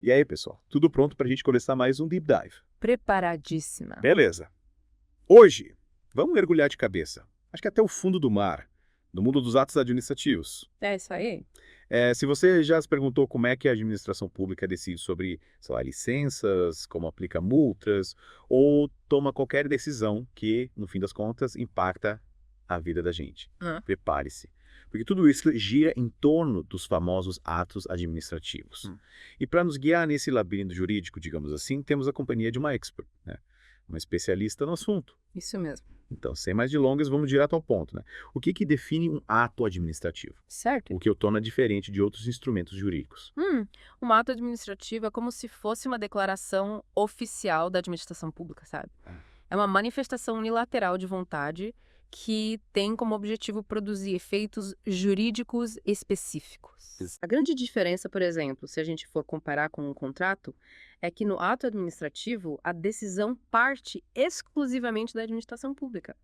E aí, pessoal, tudo pronto para a gente começar mais um Deep Dive? Preparadíssima. Beleza. Hoje, vamos mergulhar de cabeça, acho que até o fundo do mar, no mundo dos atos administrativos. É isso aí? Se você já se perguntou como é que a administração pública decide sobre, sei lá, licenças, como aplica multas, ou toma qualquer decisão que, no fim das contas, impacta a vida da gente. Hã? Prepare-se, porque tudo isso gira em torno dos famosos atos administrativos. Hum. E para nos guiar nesse labirinto jurídico, digamos assim, temos a companhia de uma expert, né? Uma especialista no assunto. Isso mesmo. Então, sem mais delongas, vamos direto ao ponto, né? O que define um ato administrativo? Certo? O que o torna diferente de outros instrumentos jurídicos. Um ato administrativo é como se fosse uma declaração oficial da administração pública, sabe? É uma manifestação unilateral de vontade que tem como objetivo produzir efeitos jurídicos específicos. A grande diferença, por exemplo, se a gente for comparar com um contrato, é que no ato administrativo a decisão parte exclusivamente da administração pública.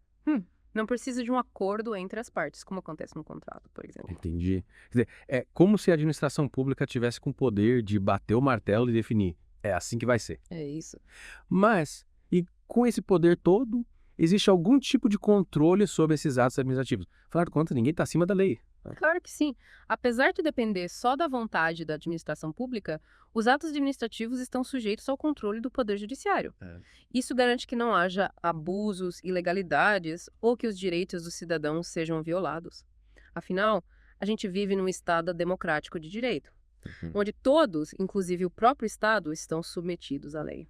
Não precisa de um acordo entre as partes, como acontece no contrato, por exemplo. Entendi. Quer dizer, é como se a administração pública tivesse com o poder de bater o martelo e definir. É assim que vai ser. É isso. Mas, e com esse poder todo, existe algum tipo de controle sobre esses atos administrativos? Afinal de contas, ninguém está acima da lei. Claro que sim. Apesar de depender só da vontade da administração pública, os atos administrativos estão sujeitos ao controle do Poder Judiciário. Isso garante que não haja abusos, ilegalidades ou que os direitos dos cidadãos sejam violados. Afinal, a gente vive num Estado democrático de direito, onde todos, inclusive o próprio Estado, estão submetidos à lei.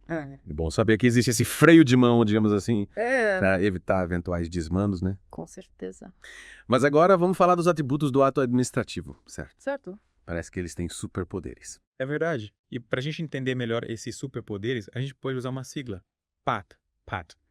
É bom saber que existe esse freio de mão, digamos assim, É, para evitar eventuais desmandos, né? com certeza. Mas agora vamos falar dos atributos do ato administrativo, certo? Certo? Parece que eles têm superpoderes. É verdade. E para a gente entender melhor esses superpoderes, a gente pode usar uma sigla, PAT,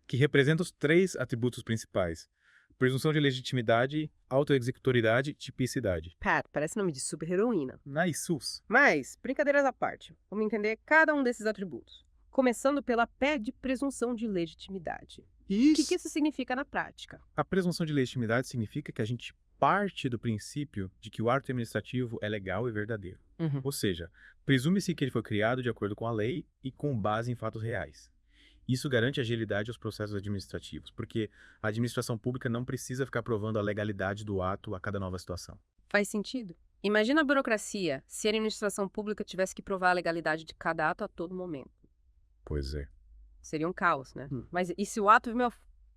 que representa os 3 atributos principais: presunção de legitimidade, autoexecutoridade e tipicidade. Pat, parece nome de super-heroína. Naisus. Mas, brincadeiras à parte, vamos entender cada um desses atributos. Começando pela P de presunção de legitimidade. O que isso significa na prática? A presunção de legitimidade significa que a gente parte do princípio de que o ato administrativo é legal e verdadeiro. Ou seja, presume-se que ele foi criado de acordo com a lei e com base em fatos reais. Isso garante agilidade aos processos administrativos, porque a administração pública não precisa ficar provando a legalidade do ato a cada nova situação. Faz sentido? Imagina a burocracia se a administração pública tivesse que provar a legalidade de cada ato a todo momento. Pois é. Seria um caos, né? Mas e se o ato é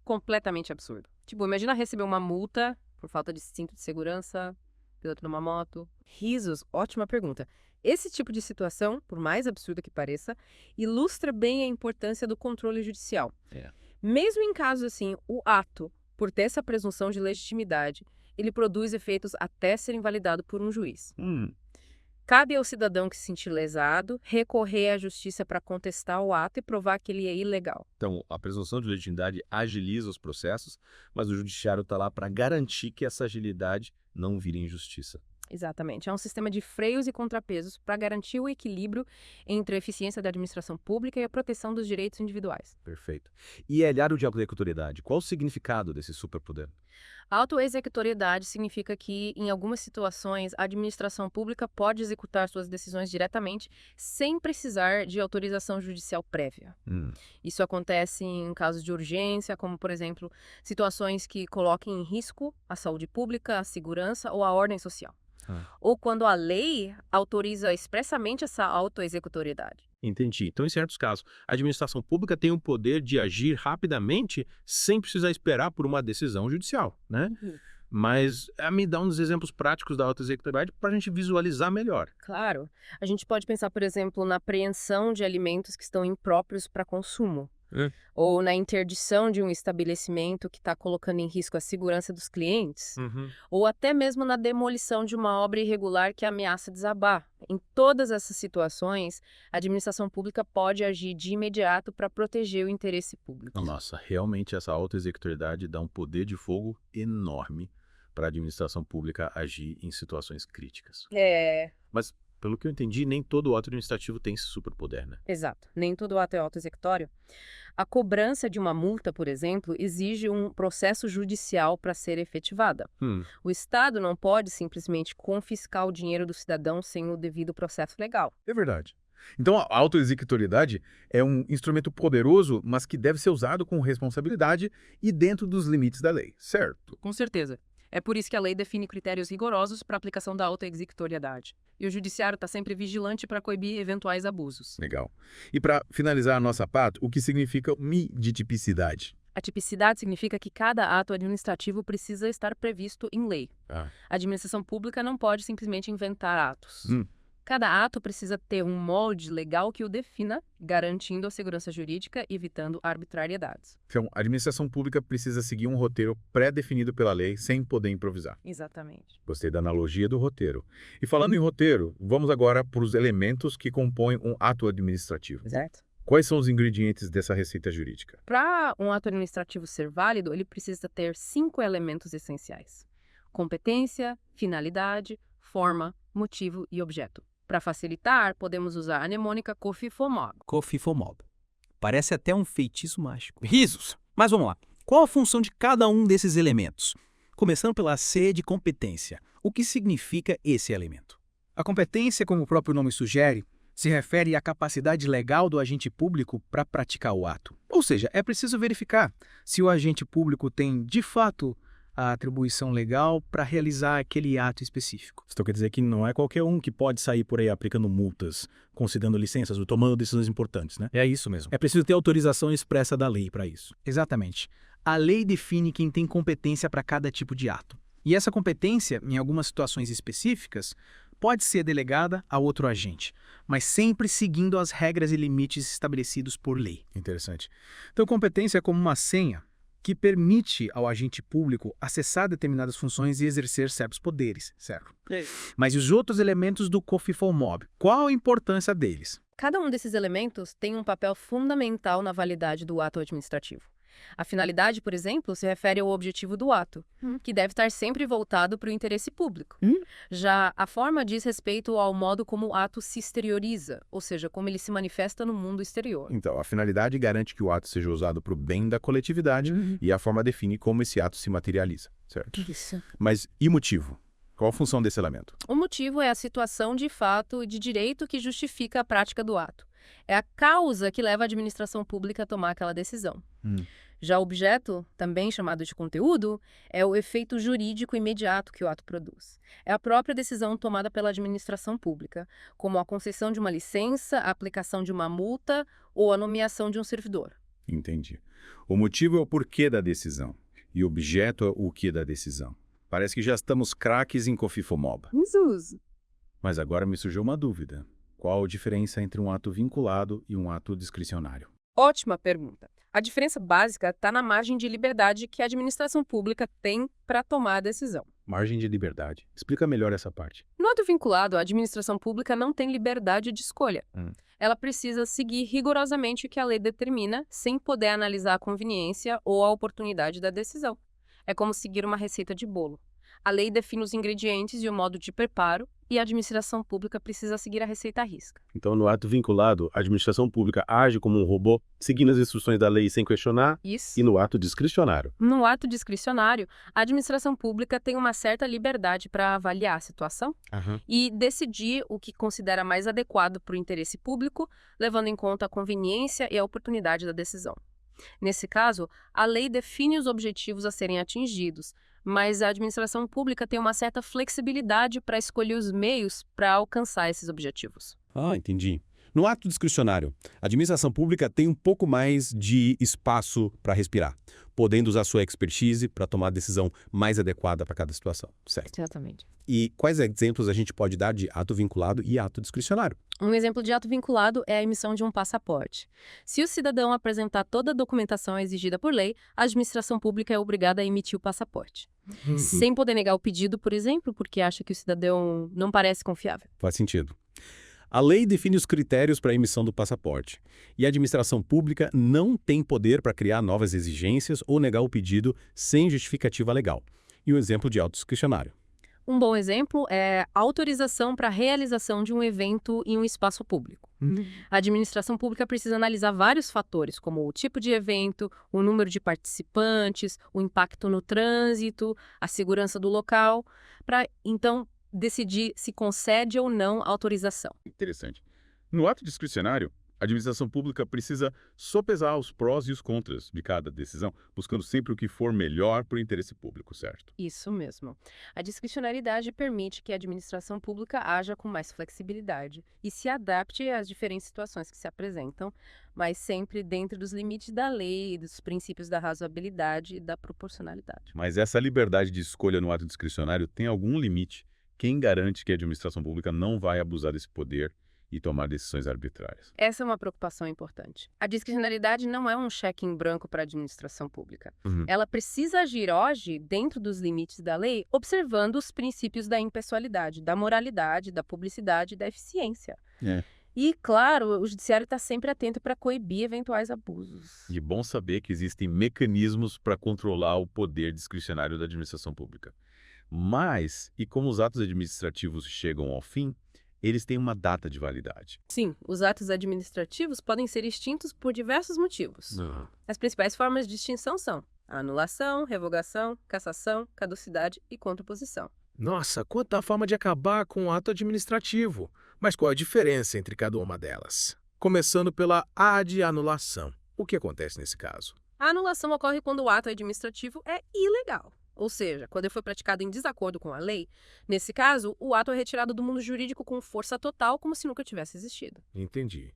completamente absurdo? Tipo, imagina receber uma multa por falta de cinto de segurança, piloto numa moto. Risos, ótima pergunta. Esse tipo de situação, por mais absurda que pareça, ilustra bem a importância do controle judicial. Mesmo em casos assim, o ato, por ter essa presunção de legitimidade, ele produz efeitos até ser invalidado por um juiz. Cabe ao cidadão que se sentir lesado recorrer à justiça para contestar o ato e provar que ele é ilegal. Então, a presunção de legitimidade agiliza os processos, mas o judiciário está lá para garantir que essa agilidade não vire injustiça. Exatamente. É um sistema de freios e contrapesos para garantir o equilíbrio entre a eficiência da administração pública e a proteção dos direitos individuais. Perfeito. E aliado de autoexecutoriedade, qual o significado desse superpoder? A autoexecutoriedade significa que, em algumas situações, a administração pública pode executar suas decisões diretamente sem precisar de autorização judicial prévia. Isso acontece em casos de urgência, como, por exemplo, situações que coloquem em risco a saúde pública, a segurança ou a ordem social. Ou quando a lei autoriza expressamente essa autoexecutoriedade. Entendi. Então, em certos casos, a administração pública tem o poder de agir rapidamente sem precisar esperar por uma decisão judicial, né? Mas me dá uns exemplos práticos da autoexecutoriedade para a gente visualizar melhor. Claro. A gente pode pensar, por exemplo, na apreensão de alimentos que estão impróprios para consumo. Ou na interdição de um estabelecimento que está colocando em risco a segurança dos clientes. Ou até mesmo na demolição de uma obra irregular que ameaça desabar. Em todas essas situações, a administração pública pode agir de imediato para proteger o interesse público. Nossa, realmente essa autoexecutoriedade dá um poder de fogo enorme para a administração pública agir em situações críticas. É. Mas Pelo que eu entendi, nem todo ato administrativo tem esse superpoder, né? Exato. Nem todo ato é autoexecutório. A cobrança de uma multa, por exemplo, exige um processo judicial para ser efetivada. O Estado não pode simplesmente confiscar o dinheiro do cidadão sem o devido processo legal. É verdade. Então, a autoexecutoriedade é um instrumento poderoso, mas que deve ser usado com responsabilidade e dentro dos limites da lei, certo? Com certeza. É por isso que a lei define critérios rigorosos para a aplicação da autoexecutoriedade. E o judiciário está sempre vigilante para coibir eventuais abusos. Legal. E para finalizar a nossa parte, o que significa MI de tipicidade? A tipicidade significa que cada ato administrativo precisa estar previsto em lei. A administração pública não pode simplesmente inventar atos. Cada ato precisa ter um molde legal que o defina, garantindo a segurança jurídica e evitando arbitrariedades. Então, a administração pública precisa seguir um roteiro pré-definido pela lei sem poder improvisar. Exatamente. Gostei da analogia do roteiro. E falando em roteiro, vamos agora para os elementos que compõem um ato administrativo. Certo? Quais são os ingredientes dessa receita jurídica? Para um ato administrativo ser válido, ele precisa ter 5 elementos essenciais: competência, finalidade, forma, motivo e objeto. Para facilitar, podemos usar a mnemônica COFIFOMOB. COFIFOMOB. Parece até um feitiço mágico. Risos! Mas vamos lá. Qual a função de cada um desses elementos? Começando pela C de competência. O que significa esse elemento? A competência, como o próprio nome sugere, se refere à capacidade legal do agente público para praticar o ato. Ou seja, é preciso verificar se o agente público tem, de fato, a atribuição legal para realizar aquele ato específico. Isso quer dizer que não é qualquer um que pode sair por aí aplicando multas, concedendo licenças ou tomando decisões importantes, né? É isso mesmo. É preciso ter autorização expressa da lei para isso. Exatamente. A lei define quem tem competência para cada tipo de ato. E essa competência, em algumas situações específicas, pode ser delegada a outro agente, mas sempre seguindo as regras e limites estabelecidos por lei. Interessante. Então, competência é como uma senha que permite ao agente público acessar determinadas funções e exercer certos poderes, certo? Mas e os outros elementos do COFIFOMOB? Qual a importância deles? Cada um desses elementos tem um papel fundamental na validade do ato administrativo. A finalidade, por exemplo, se refere ao objetivo do ato, que deve estar sempre voltado para o interesse público. Já a forma diz respeito ao modo como o ato se exterioriza, ou seja, como ele se manifesta no mundo exterior. Então, a finalidade garante que o ato seja usado para o bem da coletividade e a forma define como esse ato se materializa, certo? Isso. Mas e motivo? Qual a função desse elemento? O motivo é a situação de fato e de direito que justifica a prática do ato. É a causa que leva a administração pública a tomar aquela decisão. Já o objeto, também chamado de conteúdo, é o efeito jurídico imediato que o ato produz. É a própria decisão tomada pela administração pública, como a concessão de uma licença, a aplicação de uma multa ou a nomeação de um servidor. Entendi. O motivo é o porquê da decisão e o objeto é o que da decisão. Parece que já estamos craques em COFIFOMOB. Jesus! Mas agora me surgiu uma dúvida. Qual a diferença entre um ato vinculado e um ato discricionário? Ótima pergunta. A diferença básica está na margem de liberdade que a administração pública tem para tomar a decisão. Margem de liberdade. Explica melhor essa parte. No ato vinculado, a administração pública não tem liberdade de escolha. Ela precisa seguir rigorosamente o que a lei determina, sem poder analisar a conveniência ou a oportunidade da decisão. É como seguir uma receita de bolo. A lei define os ingredientes e o modo de preparo, e a administração pública precisa seguir a receita à risca. Então, no ato vinculado, a administração pública age como um robô, seguindo as instruções da lei sem questionar, Isso. e no ato discricionário. No ato discricionário, a administração pública tem uma certa liberdade para avaliar a situação e decidir o que considera mais adequado para o interesse público, levando em conta a conveniência e a oportunidade da decisão. Nesse caso, a lei define os objetivos a serem atingidos, mas a administração pública tem uma certa flexibilidade para escolher os meios para alcançar esses objetivos. Ah, entendi. No ato discricionário, a administração pública tem um pouco mais de espaço para respirar, podendo usar sua expertise para tomar a decisão mais adequada para cada situação, certo? Exatamente. E quais exemplos a gente pode dar de ato vinculado e ato discricionário? Um exemplo de ato vinculado é a emissão de um passaporte. Se o cidadão apresentar toda a documentação exigida por lei, a administração pública é obrigada a emitir o passaporte. Sem poder negar o pedido, por exemplo, porque acha que o cidadão não parece confiável. Faz sentido. A lei define os critérios para a emissão do passaporte, e a administração pública não tem poder para criar novas exigências ou negar o pedido sem justificativa legal. E um exemplo de ato discricionário. Um bom exemplo é a autorização para a realização de um evento em um espaço público. A administração pública precisa analisar vários fatores, como o tipo de evento, o número de participantes, o impacto no trânsito, a segurança do local, para então decidir se concede ou não autorização. Interessante. No ato discricionário, a administração pública precisa sopesar os prós e os contras de cada decisão, buscando sempre o que for melhor para o interesse público, certo? Isso mesmo. A discricionariedade permite que a administração pública haja com mais flexibilidade e se adapte às diferentes situações que se apresentam, mas sempre dentro dos limites da lei, dos princípios da razoabilidade e da proporcionalidade. Mas essa liberdade de escolha no ato discricionário tem algum limite? Quem garante que a administração pública não vai abusar desse poder e tomar decisões arbitrárias? Essa é uma preocupação importante. A discricionariedade não é um cheque em branco para a administração pública. Ela precisa agir hoje dentro dos limites da lei, observando os princípios da impessoalidade, da moralidade, da publicidade e da eficiência. E, claro, o judiciário está sempre atento para coibir eventuais abusos. E bom saber que existem mecanismos para controlar o poder discricionário da administração pública. Mas, e como os atos administrativos chegam ao fim, eles têm uma data de validade. Sim, os atos administrativos podem ser extintos por diversos motivos. As principais formas de extinção são a anulação, revogação, cassação, caducidade e contraposição. Nossa, quanta forma de acabar com o ato administrativo. Mas qual a diferença entre cada uma delas? Começando pela A de anulação. O que acontece nesse caso? A anulação ocorre quando o ato administrativo é ilegal. Ou seja, quando ele foi praticado em desacordo com a lei. Nesse caso, o ato é retirado do mundo jurídico com força total, como se nunca tivesse existido. Entendi.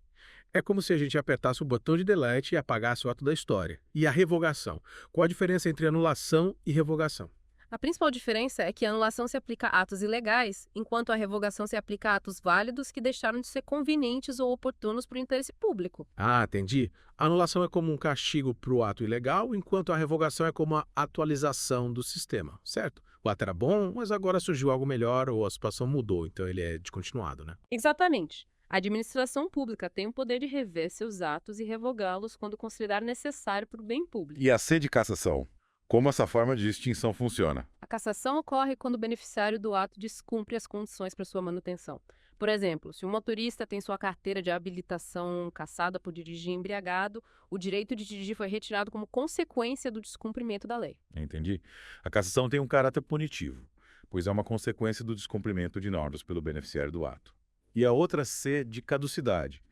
É como se a gente apertasse o botão de delete e apagasse o ato da história. E a revogação? Qual a diferença entre anulação e revogação? A principal diferença é que a anulação se aplica a atos ilegais, enquanto a revogação se aplica a atos válidos que deixaram de ser convenientes ou oportunos para o interesse público. Ah, entendi. A anulação é como um castigo para o ato ilegal, enquanto a revogação é como a atualização do sistema, certo? O ato era bom, mas agora surgiu algo melhor ou a situação mudou, então ele é descontinuado, né? Exatamente. A administração pública tem o poder de rever seus atos e revogá-los quando considerar necessário para o bem público. E a C de cassação? Como essa forma de extinção funciona? A cassação ocorre quando o beneficiário do ato descumpre as condições para sua manutenção. Por exemplo, se um motorista tem sua carteira de habilitação cassada por dirigir embriagado, o direito de dirigir foi retirado como consequência do descumprimento da lei. Entendi. A cassação tem um caráter punitivo, pois é uma consequência do descumprimento de normas pelo beneficiário do ato. E a outra C de caducidade.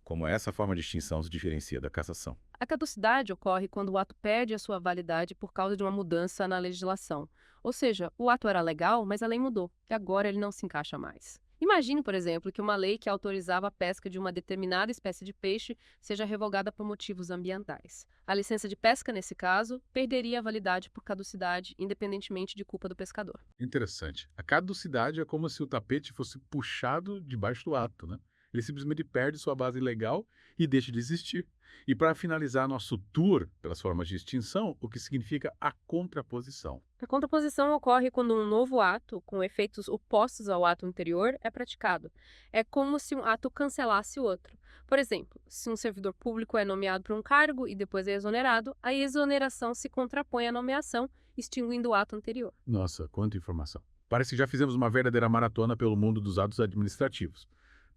Como essa forma de extinção se diferencia da cassação? A caducidade ocorre quando o ato perde a sua validade por causa de uma mudança na legislação. Ou seja, o ato era legal, mas a lei mudou, e agora ele não se encaixa mais. Imagine, por exemplo, que uma lei que autorizava a pesca de uma determinada espécie de peixe seja revogada por motivos ambientais. A licença de pesca, nesse caso, perderia a validade por caducidade, independentemente de culpa do pescador. Interessante. A caducidade é como se o tapete fosse puxado debaixo do ato, né? Ele simplesmente perde sua base legal e deixa de existir. E para finalizar nosso tour pelas formas de extinção, o que significa a contraposição. A contraposição ocorre quando um novo ato, com efeitos opostos ao ato anterior, é praticado. É como se um ato cancelasse o outro. Por exemplo, se um servidor público é nomeado para um cargo e depois é exonerado, a exoneração se contrapõe à nomeação, extinguindo o ato anterior. Nossa, quanta informação. Parece que já fizemos uma verdadeira maratona pelo mundo dos atos administrativos.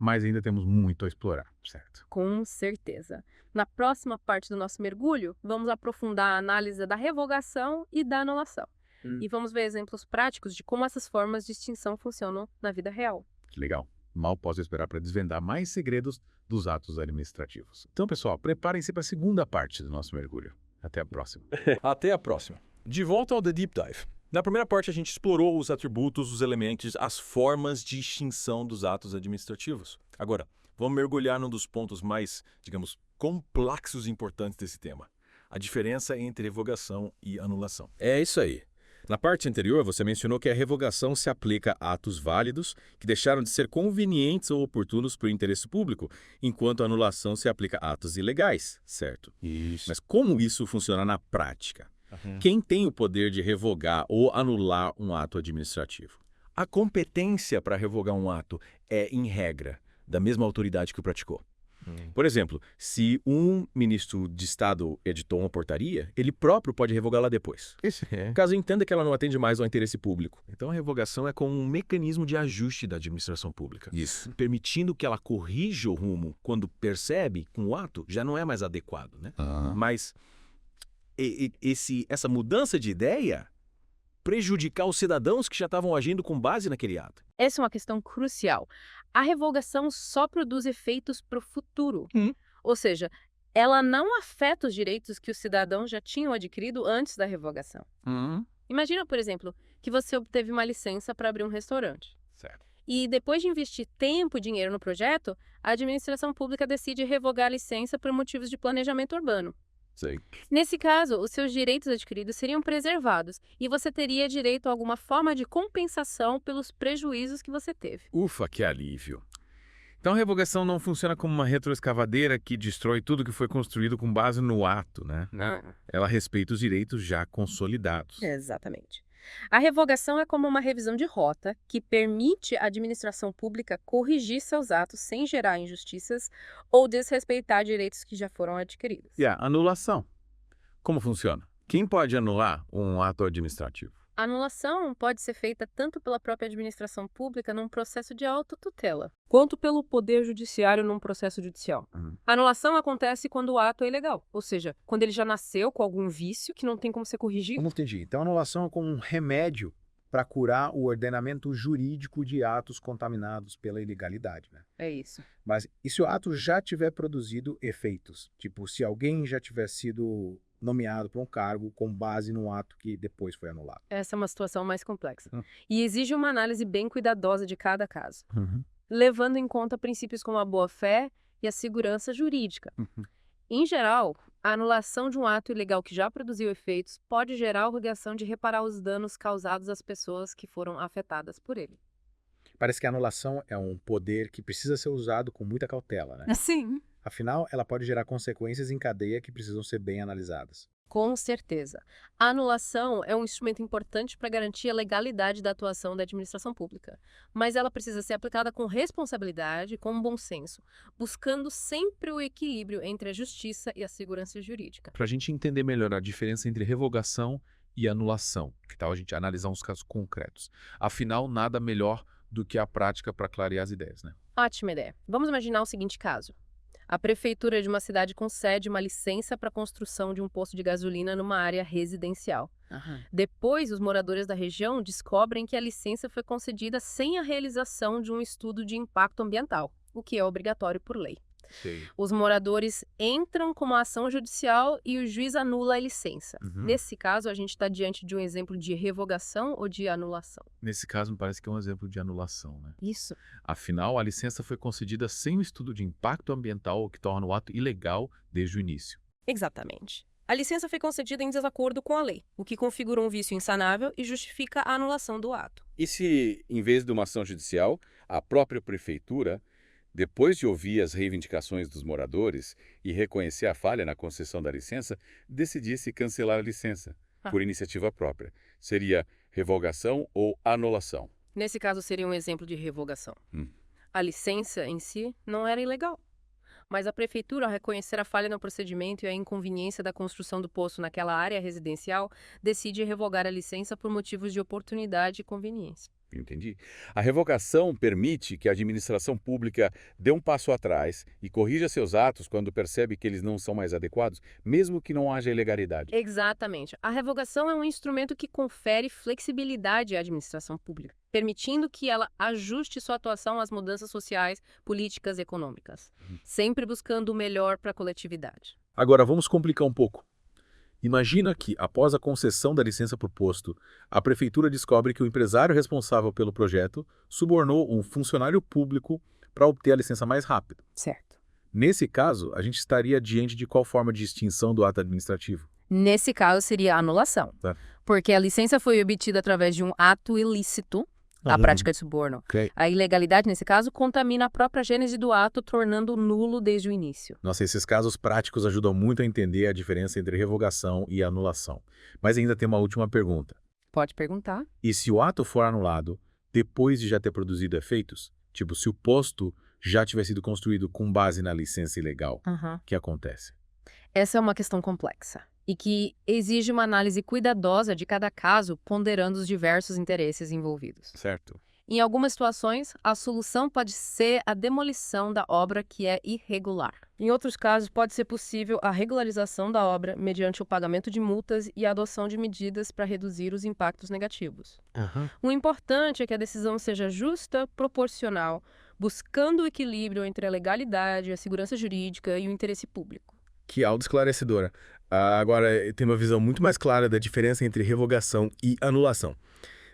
Mas ainda temos muito a explorar, certo? Com certeza. Na próxima parte do nosso mergulho, vamos aprofundar a análise da revogação e da anulação. E vamos ver exemplos práticos de como essas formas de extinção funcionam na vida real. Que legal. Mal posso esperar para desvendar mais segredos dos atos administrativos. Então, pessoal, preparem-se para a segunda parte do nosso mergulho. Até a próxima. Até a próxima. De volta ao The Deep Dive. Na primeira parte, a gente explorou os atributos, os elementos, as formas de extinção dos atos administrativos. Agora, vamos mergulhar num dos pontos mais, digamos, complexos e importantes desse tema. A diferença entre revogação e anulação. É isso aí. Na parte anterior, você mencionou que a revogação se aplica a atos válidos que deixaram de ser convenientes ou oportunos para o interesse público, enquanto a anulação se aplica a atos ilegais, certo? Isso. Mas como isso funciona na prática? Quem tem o poder de revogar ou anular um ato administrativo? A competência para revogar um ato é, em regra, da mesma autoridade que o praticou. Por exemplo, se um ministro de Estado editou uma portaria, ele próprio pode revogá-la depois, caso entenda que ela não atende mais ao interesse público. Então a revogação é como um mecanismo de ajuste da administração pública, Isso. permitindo que ela corrija o rumo quando percebe que um ato já não é mais adequado, né? Mas essa mudança de ideia prejudicar os cidadãos que já estavam agindo com base naquele ato. Essa é uma questão crucial. A revogação só produz efeitos para o futuro. Ou seja, ela não afeta os direitos que os cidadãos já tinham adquirido antes da revogação. Imagina, por exemplo, que você obteve uma licença para abrir um restaurante. Certo. E depois de investir tempo e dinheiro no projeto, a administração pública decide revogar a licença por motivos de planejamento urbano. Sei. Nesse caso, os seus direitos adquiridos seriam preservados e você teria direito a alguma forma de compensação pelos prejuízos que você teve. Ufa, que alívio. Então a revogação não funciona como uma retroescavadeira que destrói tudo que foi construído com base no ato, né? Ela respeita os direitos já consolidados. Exatamente. A revogação é como uma revisão de rota que permite à administração pública corrigir seus atos sem gerar injustiças ou desrespeitar direitos que já foram adquiridos. E a anulação? Como funciona? Quem pode anular um ato administrativo? A anulação pode ser feita tanto pela própria administração pública num processo de autotutela, quanto pelo Poder Judiciário num processo judicial. A anulação acontece quando o ato é ilegal, ou seja, quando ele já nasceu com algum vício que não tem como ser corrigido. Não entendi. Então, a anulação é como um remédio para curar o ordenamento jurídico de atos contaminados pela ilegalidade, né? É isso. Mas e se o ato já tiver produzido efeitos? Tipo, se alguém já tiver sido nomeado para um cargo com base no ato que depois foi anulado. Essa é uma situação mais complexa. E exige uma análise bem cuidadosa de cada caso, Uhum. levando em conta princípios como a boa-fé e a segurança jurídica. Em geral, a anulação de um ato ilegal que já produziu efeitos pode gerar a obrigação de reparar os danos causados às pessoas que foram afetadas por ele. Parece que a anulação é um poder que precisa ser usado com muita cautela, né? Sim. Afinal, ela pode gerar consequências em cadeia que precisam ser bem analisadas. Com certeza. A anulação é um instrumento importante para garantir a legalidade da atuação da administração pública, mas ela precisa ser aplicada com responsabilidade e com bom senso, buscando sempre o equilíbrio entre a justiça e a segurança jurídica. Para a gente entender melhor a diferença entre revogação e anulação, que tal a gente analisar uns casos concretos? Afinal, nada melhor do que a prática para clarear as ideias, né? Ótima ideia. Vamos imaginar o seguinte caso. A prefeitura de uma cidade concede uma licença para a construção de um posto de gasolina numa área residencial. Depois, os moradores da região descobrem que a licença foi concedida sem a realização de um estudo de impacto ambiental, o que é obrigatório por lei. Os moradores entram com uma ação judicial e o juiz anula a licença. Nesse caso, a gente está diante de um exemplo de revogação ou de anulação. Nesse caso, me parece que é um exemplo de anulação, né? Isso. Afinal, a licença foi concedida sem o estudo de impacto ambiental, o que torna o ato ilegal desde o início. Exatamente. A licença foi concedida em desacordo com a lei, o que configura um vício insanável e justifica a anulação do ato. E se, em vez de uma ação judicial, a própria prefeitura, depois de ouvir as reivindicações dos moradores e reconhecer a falha na concessão da licença, decidisse cancelar a licença por iniciativa própria? Seria revogação ou anulação? Nesse caso, seria um exemplo de revogação. A licença em si não era ilegal, mas a prefeitura, ao reconhecer a falha no procedimento e a inconveniência da construção do posto naquela área residencial, decide revogar a licença por motivos de oportunidade e conveniência. Entendi. A revogação permite que a administração pública dê um passo atrás e corrija seus atos quando percebe que eles não são mais adequados, mesmo que não haja ilegalidade. Exatamente. A revogação é um instrumento que confere flexibilidade à administração pública, permitindo que ela ajuste sua atuação às mudanças sociais, políticas e econômicas, sempre buscando o melhor para a coletividade. Agora, vamos complicar um pouco. Imagina que, após a concessão da licença por posto, a prefeitura descobre que o empresário responsável pelo projeto subornou um funcionário público para obter a licença mais rápido. Certo. Nesse caso, a gente estaria diante de qual forma de extinção do ato administrativo? Nesse caso, seria a anulação, porque a licença foi obtida através de um ato ilícito, a prática de suborno. A ilegalidade, nesse caso, contamina a própria gênese do ato, tornando nulo desde o início. Nossa, esses casos práticos ajudam muito a entender a diferença entre revogação e anulação. Mas ainda tem uma última pergunta. Pode perguntar. E se o ato for anulado depois de já ter produzido efeitos? Tipo, se o posto já tiver sido construído com base na licença ilegal, Uhum. o que acontece? Essa é uma questão complexa e que exige uma análise cuidadosa de cada caso, ponderando os diversos interesses envolvidos. Certo. Em algumas situações, a solução pode ser a demolição da obra que é irregular. Em outros casos, pode ser possível a regularização da obra mediante o pagamento de multas e a adoção de medidas para reduzir os impactos negativos. O importante é que a decisão seja justa, proporcional, buscando o equilíbrio entre a legalidade, a segurança jurídica e o interesse público. Que autoesclarecedora. Agora, tem uma visão muito mais clara da diferença entre revogação e anulação.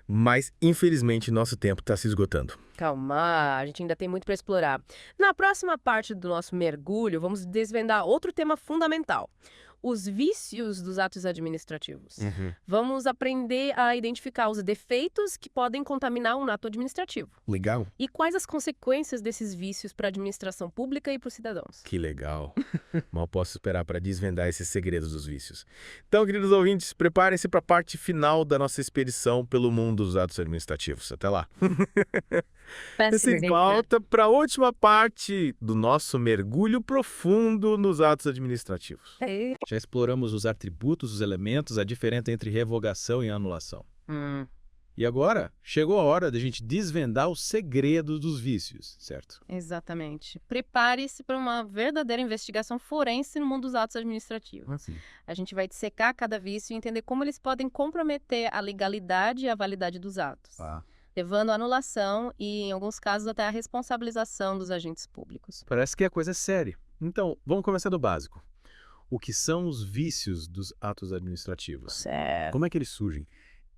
Mas, infelizmente, nosso tempo está se esgotando. Calma, a gente ainda tem muito para explorar. Na próxima parte do nosso mergulho, vamos desvendar outro tema fundamental: os vícios dos atos administrativos. Vamos aprender a identificar os defeitos que podem contaminar um ato administrativo. Legal? E quais as consequências desses vícios para a administração pública e para os cidadãos. Que legal. Mal posso esperar para desvendar esses segredos dos vícios. Então, queridos ouvintes, preparem-se para a parte final da nossa expedição pelo mundo dos atos administrativos. Até lá. Se volta para a última parte do nosso mergulho profundo nos atos administrativos. Já exploramos os atributos, os elementos, a diferença entre revogação e anulação. E agora, chegou a hora da gente desvendar os segredos dos vícios, certo? Exatamente. Prepare-se para uma verdadeira investigação forense no mundo dos atos administrativos. A gente vai dissecar cada vício e entender como eles podem comprometer a legalidade e a validade dos atos, levando à anulação e, em alguns casos, até a responsabilização dos agentes públicos. Parece que a coisa é séria. Então, vamos começar do básico. O que são os vícios dos atos administrativos? Certo. Como é que eles surgem?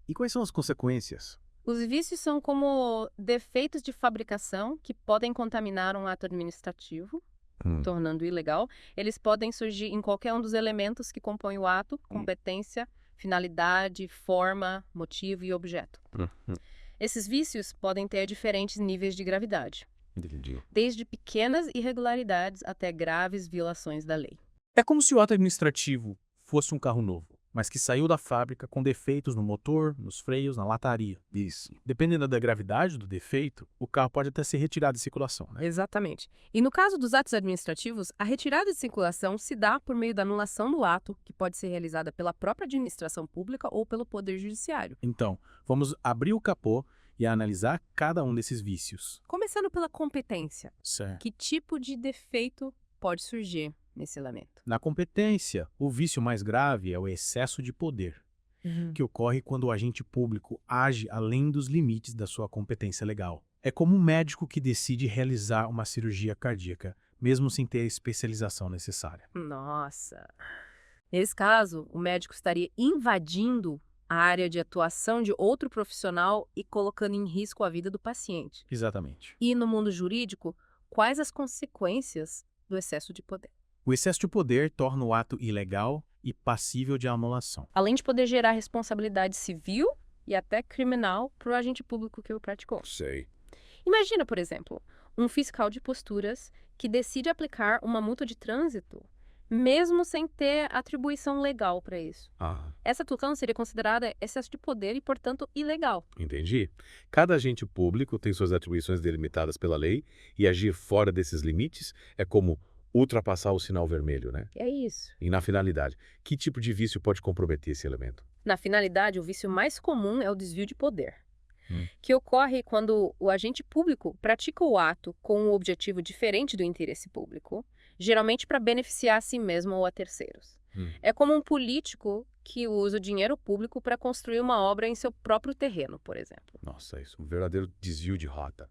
E quais são as consequências? Os vícios são como defeitos de fabricação que podem contaminar um ato administrativo, tornando ilegal. Eles podem surgir em qualquer um dos elementos que compõem o ato: competência, finalidade, forma, motivo e objeto. Esses vícios podem ter diferentes níveis de gravidade, desde pequenas irregularidades até graves violações da lei. É como se o ato administrativo fosse um carro novo, mas que saiu da fábrica com defeitos no motor, nos freios, na lataria. Isso. Dependendo da gravidade do defeito, o carro pode até ser retirado de circulação, né? Exatamente. E no caso dos atos administrativos, a retirada de circulação se dá por meio da anulação do ato, que pode ser realizada pela própria administração pública ou pelo Poder Judiciário. Então, vamos abrir o capô e analisar cada um desses vícios. Começando pela competência. Certo. Que tipo de defeito pode surgir nesse elemento? Na competência, o vício mais grave é o excesso de poder, que ocorre quando o agente público age além dos limites da sua competência legal. É como um médico que decide realizar uma cirurgia cardíaca, mesmo sem ter a especialização necessária. Nossa! Nesse caso, o médico estaria invadindo a área de atuação de outro profissional e colocando em risco a vida do paciente. Exatamente. E no mundo jurídico, quais as consequências do excesso de poder? O excesso de poder torna o ato ilegal e passível de anulação. Além de poder gerar responsabilidade civil e até criminal para o agente público que o praticou. Sei. Imagina, por exemplo, um fiscal de posturas que decide aplicar uma multa de trânsito, mesmo sem ter atribuição legal para isso. Essa atuação seria considerada excesso de poder e, portanto, ilegal. Entendi. Cada agente público tem suas atribuições delimitadas pela lei e agir fora desses limites é como ultrapassar o sinal vermelho, né? É isso. E na finalidade, que tipo de vício pode comprometer esse elemento? Na finalidade, o vício mais comum é o desvio de poder, que ocorre quando o agente público pratica o ato com um objetivo diferente do interesse público, geralmente para beneficiar a si mesmo ou a terceiros. É como um político que usa o dinheiro público para construir uma obra em seu próprio terreno, por exemplo. Nossa, isso é um verdadeiro desvio de rota.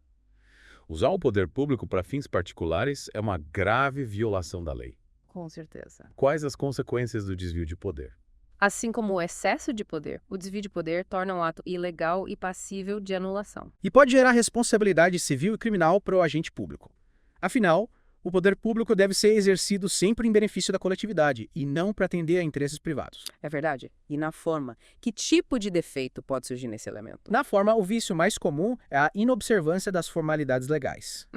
Usar o poder público para fins particulares é uma grave violação da lei. Com certeza. Quais as consequências do desvio de poder? Assim como o excesso de poder, o desvio de poder torna o ato ilegal e passível de anulação. E pode gerar responsabilidade civil e criminal para o agente público. Afinal, o poder público deve ser exercido sempre em benefício da coletividade e não para atender a interesses privados. É verdade? E na forma, que tipo de defeito pode surgir nesse elemento? Na forma, o vício mais comum é a inobservância das formalidades legais.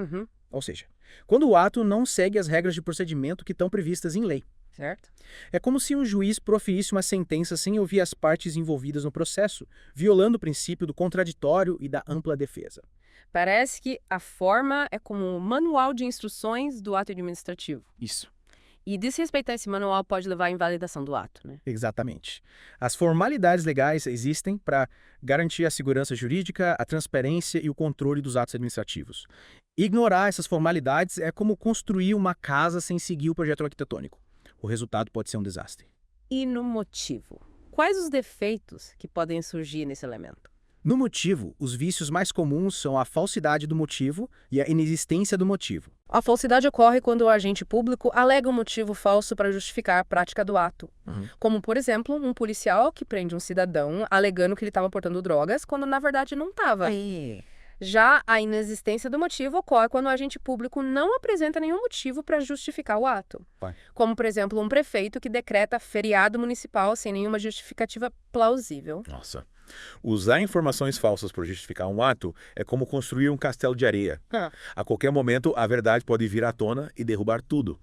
Ou seja, quando o ato não segue as regras de procedimento que estão previstas em lei. Certo? É como se um juiz proferisse uma sentença sem ouvir as partes envolvidas no processo, violando o princípio do contraditório e da ampla defesa. Parece que a forma é como um manual de instruções do ato administrativo. Isso. E desrespeitar esse manual pode levar à invalidação do ato, né? Exatamente. As formalidades legais existem para garantir a segurança jurídica, a transparência e o controle dos atos administrativos. Ignorar essas formalidades é como construir uma casa sem seguir o projeto arquitetônico. O resultado pode ser um desastre. E no motivo? Quais os defeitos que podem surgir nesse elemento? No motivo, os vícios mais comuns são a falsidade do motivo e a inexistência do motivo. A falsidade ocorre quando o agente público alega um motivo falso para justificar a prática do ato. Como, por exemplo, um policial que prende um cidadão alegando que ele estava portando drogas, quando na verdade não estava. Já a inexistência do motivo ocorre quando o agente público não apresenta nenhum motivo para justificar o ato. Como, por exemplo, um prefeito que decreta feriado municipal sem nenhuma justificativa plausível. Nossa. Usar informações falsas para justificar um ato é como construir um castelo de areia. A qualquer momento, a verdade pode vir à tona e derrubar tudo.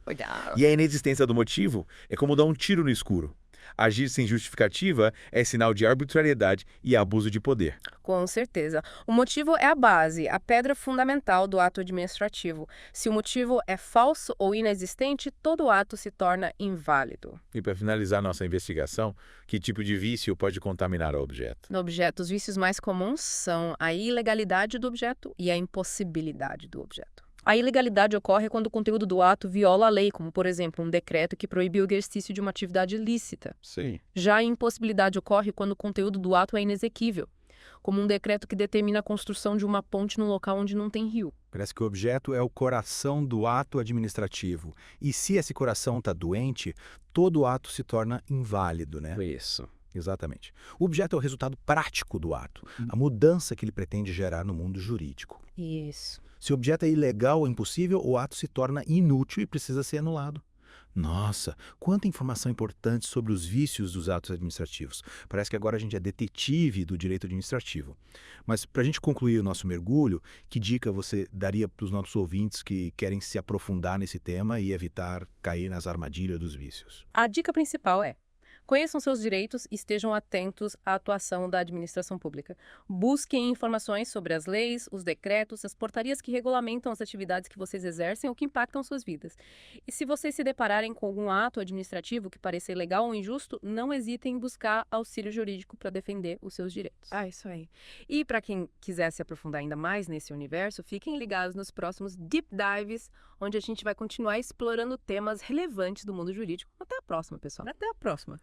E a inexistência do motivo é como dar um tiro no escuro. Agir sem justificativa é sinal de arbitrariedade e abuso de poder. Com certeza. O motivo é a base, a pedra fundamental do ato administrativo. Se o motivo é falso ou inexistente, todo o ato se torna inválido. E para finalizar nossa investigação, que tipo de vício pode contaminar o objeto? No objeto, os vícios mais comuns são a ilegalidade do objeto e a impossibilidade do objeto. A ilegalidade ocorre quando o conteúdo do ato viola a lei, como, por exemplo, um decreto que proíbe o exercício de uma atividade ilícita. Sim. Já a impossibilidade ocorre quando o conteúdo do ato é inexequível, como um decreto que determina a construção de uma ponte num local onde não tem rio. Parece que o objeto é o coração do ato administrativo. E se esse coração está doente, todo o ato se torna inválido, né? Isso. Exatamente. O objeto é o resultado prático do ato, a mudança que ele pretende gerar no mundo jurídico. Isso. Se o objeto é ilegal ou impossível, o ato se torna inútil e precisa ser anulado. Nossa, quanta informação importante sobre os vícios dos atos administrativos. Parece que agora a gente é detetive do direito administrativo. Mas para a gente concluir o nosso mergulho, que dica você daria para os nossos ouvintes que querem se aprofundar nesse tema e evitar cair nas armadilhas dos vícios? A dica principal é: conheçam seus direitos e estejam atentos à atuação da administração pública. Busquem informações sobre as leis, os decretos, as portarias que regulamentam as atividades que vocês exercem ou que impactam suas vidas. E se vocês se depararem com algum ato administrativo que parecer ilegal ou injusto, não hesitem em buscar auxílio jurídico para defender os seus direitos. Isso aí. E para quem quiser se aprofundar ainda mais nesse universo, fiquem ligados nos próximos Deep Dives, onde a gente vai continuar explorando temas relevantes do mundo jurídico. Até a próxima, pessoal. Até a próxima.